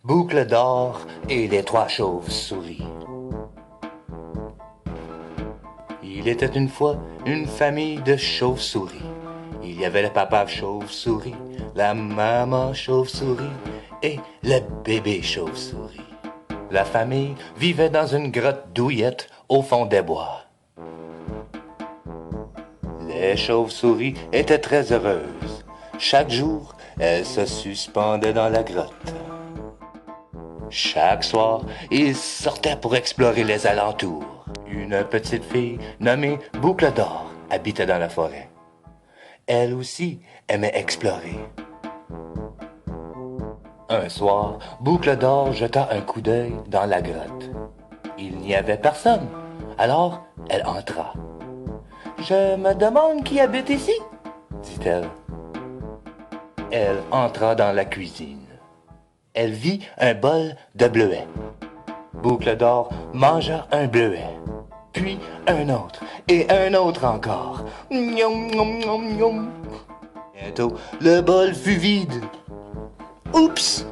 Boucle d'or et les trois chauves-souris. Il était une fois une famille de chauves-souris. Il y avait le papa chauve-souris, la maman chauve-souris et le bébé chauve-souris. La famille vivait dans une grotte douillette au fond des bois. Les chauves-souris étaient très heureuses. Chaque jour, elles se suspendaient dans la grotte. Chaque soir, ils sortaient pour explorer les alentours. Une petite fille nommée Boucle d'or habitait dans la forêt. Elle aussi aimait explorer. Un soir, Boucle d'or jeta un coup d'œil dans la grotte. Il n'y avait personne. Alors, elle entra. « Je me demande qui habite ici, » dit-elle. Elle entra dans la cuisine. Elle vit un bol de bleuets. Boucle d'or mangea un bleuet, puis un autre, et un autre encore. Miaum, miaum, miaum, miaum. Bientôt, le bol fut vide. « Oups !»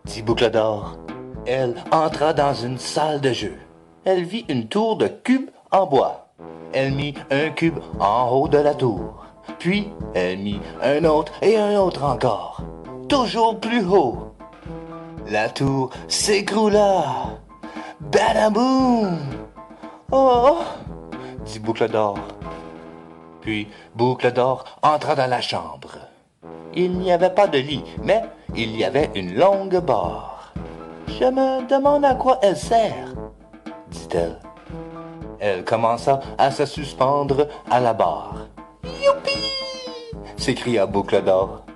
dit Boucle d'or. Elle entra dans une salle de jeu. Elle vit une tour de cubes en bois. Elle mit un cube en haut de la tour. Puis, elle mit un autre et un autre encore. Toujours plus haut. La tour s'écroula. Badaboum! Oh! dit Boucle d'or. Puis, Boucle d'or entra dans la chambre. Il n'y avait pas de lit, mais il y avait une longue barre. « Je me demande à quoi elle sert, » dit-elle. Elle commença à se suspendre à la barre. « Youpi !» s'écria Boucle d'or.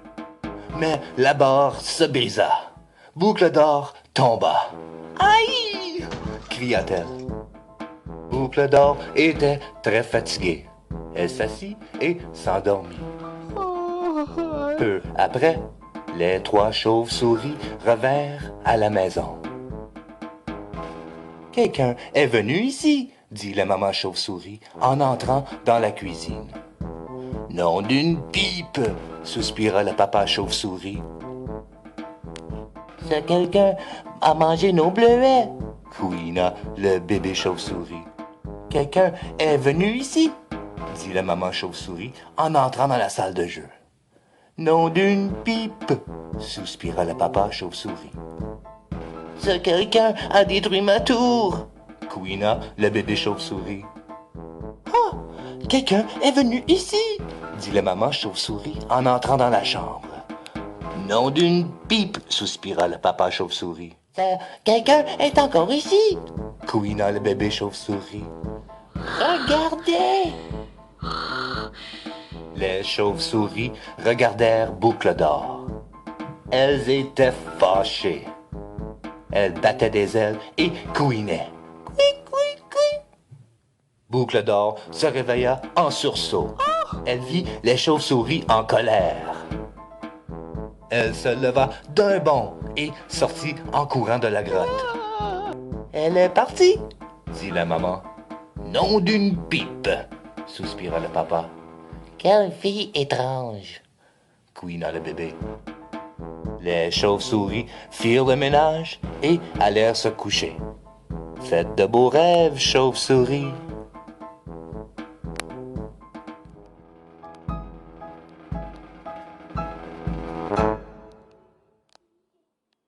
Mais la barre se brisa. Boucle d'or tomba. « Aïe !» cria-t-elle. Boucle d'or était très fatiguée. Elle s'assit et s'endormit. Peu après, les trois chauves-souris revinrent à la maison. « Quelqu'un est venu ici, » dit la maman chauve-souris en entrant dans la cuisine. « Nom d'une pipe, » soupira le papa chauve-souris. « C'est quelqu'un a mangé nos bleuets, » couina le bébé chauve-souris. « Quelqu'un est venu ici, » dit la maman chauve-souris en entrant dans la salle de jeu. « Nom d'une pipe, » soupira le papa chauve-souris. « Ce quelqu'un a détruit ma tour, » couina le bébé chauve-souris. « Ah, quelqu'un est venu ici, » dit la maman chauve-souris en entrant dans la chambre. « Nom d'une pipe, » soupira le papa chauve-souris. « Quelqu'un est encore ici, » couina le bébé chauve-souris. « Regardez !» Les chauves-souris regardèrent Boucle d'or. Elles étaient fâchées. Elles battaient des ailes et couinaient. Couic, couic, couic. Boucle d'or se réveilla en sursaut. Elle vit les chauves-souris en colère. Elle se leva d'un bond et sortit en courant de la grotte. « Elle est partie, » dit la maman. « Nom d'une pipe, » soupira le papa. « Quelle fille étrange, » couina le bébé. Les chauves-souris firent le ménage et allèrent se coucher. Faites de beaux rêves, chauves-souris.